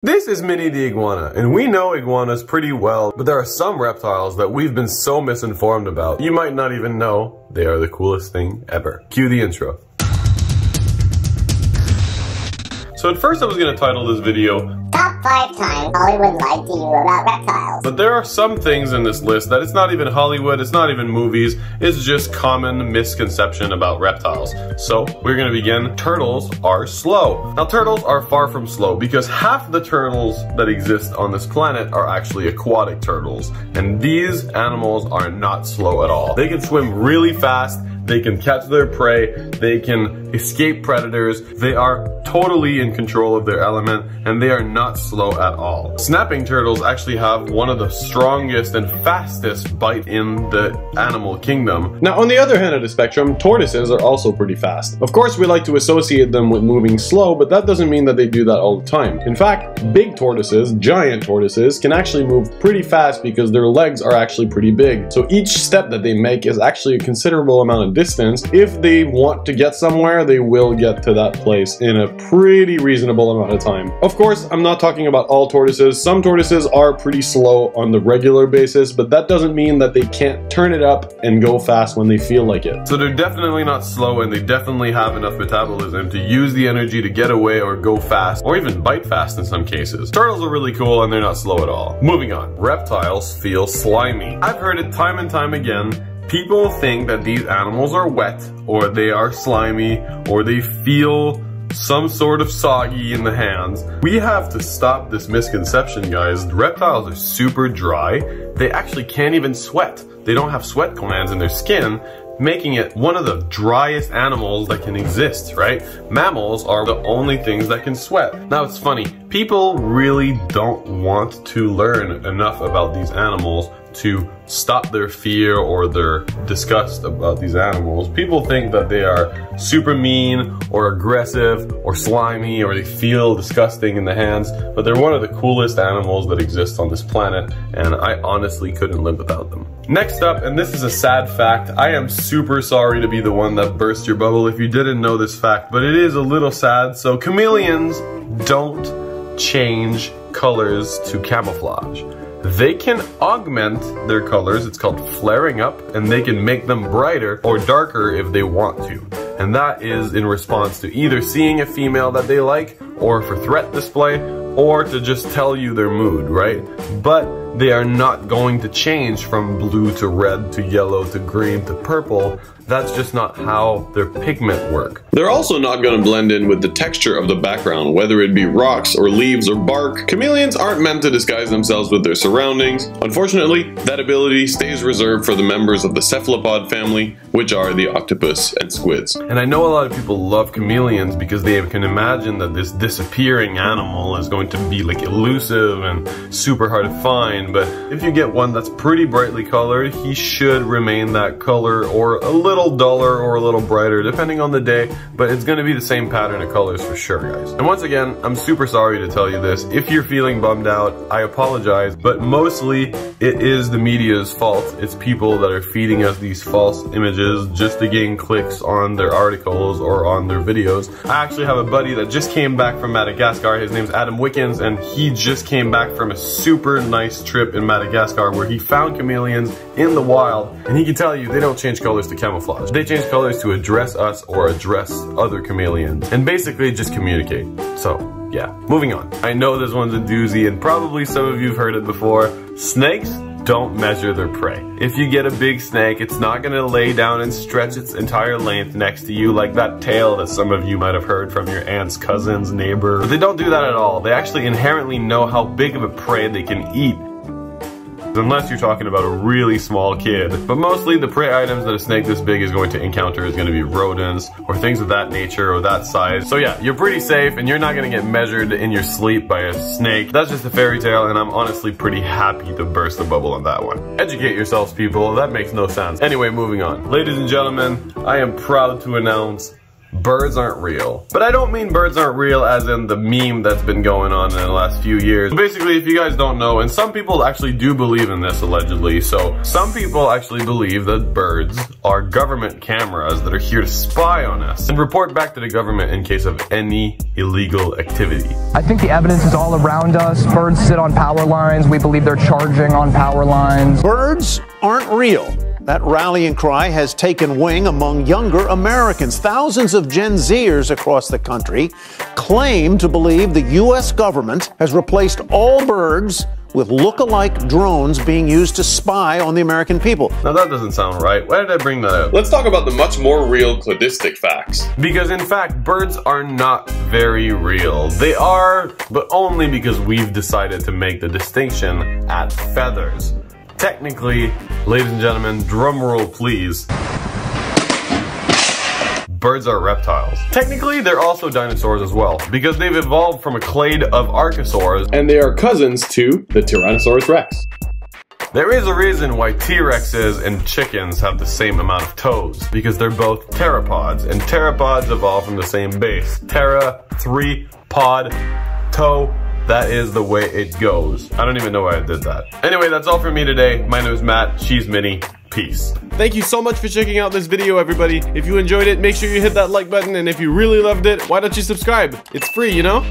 This is Minnie the iguana, and we know iguanas pretty well, but there are some reptiles that we've been so misinformed about, you might not even know they are the coolest thing ever. Cue the intro. So at first I was going to title this video, Top 5 Times Hollywood Lied to You About Reptiles. But there are some things in this list that it's not even Hollywood, it's not even movies, it's just common misconception about reptiles. So we're gonna begin. Turtles are slow. Now turtles are far from slow because half the turtles that exist on this planet are actually aquatic turtles. And these animals are not slow at all. They can swim really fast, they can catch their prey, they can escape predators, they are totally in control of their element, and they are not slow at all. Snapping turtles actually have one of the strongest and fastest bite in the animal kingdom. Now on the other hand of the spectrum, tortoises are also pretty fast. Of course we like to associate them with moving slow, but that doesn't mean that they do that all the time. In fact, big tortoises, giant tortoises, can actually move pretty fast because their legs are actually pretty big. So each step that they make is actually a considerable amount of distance. If they want to get somewhere, they will get to that place in a pretty reasonable amount of time. Of course, I'm not talking about all tortoises. Some tortoises are pretty slow on the regular basis, but that doesn't mean that they can't turn it up and go fast when they feel like it. So they're definitely not slow, and they definitely have enough metabolism to use the energy to get away or go fast, or even bite fast in some cases. Turtles are really cool and they're not slow at all. Moving on. Reptiles feel slimy. I've heard it time and time again. People think that these animals are wet, or they are slimy, or they feel some sort of soggy in the hands. We have to stop this misconception, guys. Reptiles are super dry. They actually can't even sweat. They don't have sweat glands in their skin, making it one of the driest animals that can exist, right? Mammals are the only things that can sweat. Now it's funny, people really don't want to learn enough about these animals to stop their fear or their disgust about these animals. People think that they are super mean or aggressive or slimy, or they feel disgusting in the hands, but they're one of the coolest animals that exist on this planet, and I honestly couldn't live without them. Next up, and this is a sad fact, I am super sorry to be the one that burst your bubble if you didn't know this fact, but it is a little sad. So chameleons don't change colors to camouflage. They can augment their colors, it's called flaring up, and they can make them brighter or darker if they want to. And that is in response to either seeing a female that they like, or for threat display, or to just tell you their mood, right? But they are not going to change from blue to red to yellow to green to purple. That's just not how their pigment work. They're also not going to blend in with the texture of the background, whether it be rocks or leaves or bark. Chameleons aren't meant to disguise themselves with their surroundings. Unfortunately, that ability stays reserved for the members of the cephalopod family, which are the octopus and squids. And I know a lot of people love chameleons because they can imagine that this disappearing animal is going to be like elusive and super hard to find, but if you get one that's pretty brightly colored, he should remain that color or a little duller or a little brighter depending on the day, but it's going to be the same pattern of colors for sure, guys. And once again, I'm super sorry to tell you this. If you're feeling bummed out, I apologize, but mostly it is the media's fault. It's people that are feeding us these false images just to gain clicks on their articles or on their videos. I actually have a buddy that just came back from Madagascar. His name's Adam Wickens, and he just came back from a super nice trip in Madagascar where he found chameleons in the wild, and he can tell you they don't change colors to camouflage. They change colors to address us or address other chameleons, and basically just communicate. So yeah, moving on. I know this one's a doozy, and probably some of you have heard it before. Snakes don't measure their prey. If you get a big snake, it's not gonna lay down and stretch its entire length next to you like that tail that some of you might have heard from your aunt's cousin's neighbor. But they don't do that at all. They actually inherently know how big of a prey they can eat. Unless you're talking about a really small kid. But mostly the prey items that a snake this big is going to encounter is going to be rodents or things of that nature or that size. So yeah, you're pretty safe and you're not going to get measured in your sleep by a snake. That's just a fairy tale, and I'm honestly pretty happy to burst the bubble on that one. Educate yourselves, people. That makes no sense. Anyway, moving on. Ladies and gentlemen, I am proud to announce birds aren't real. But I don't mean birds aren't real as in the meme that's been going on in the last few years. Basically, if you guys don't know, and some people actually do believe in this allegedly, so some people actually believe that birds are government cameras that are here to spy on us and report back to the government in case of any illegal activity. I think the evidence is all around us. Birds sit on power lines. We believe they're charging on power lines. Birds aren't real. That rallying cry has taken wing among younger Americans. Thousands of Gen Zers across the country claim to believe the U.S. government has replaced all birds with look-alike drones being used to spy on the American people. Now that doesn't sound right. Why did I bring that up? Let's talk about the much more real cladistic facts. Because in fact, birds are not very real. They are, but only because we've decided to make the distinction at feathers. Technically, ladies and gentlemen, drum roll please, birds are reptiles. Technically, they're also dinosaurs as well, because they've evolved from a clade of archosaurs, and they are cousins to the Tyrannosaurus rex. There is a reason why T-Rexes and chickens have the same amount of toes, because they're both pteropods, and pteropods evolve from the same base. Ptera, 3, pod, toe. That is the way it goes. I don't even know why I did that. Anyway, that's all for me today. My name is Matt. She's Minnie. Peace. Thank you so much for checking out this video, everybody. If you enjoyed it, make sure you hit that like button. And if you really loved it, why don't you subscribe? It's free, you know?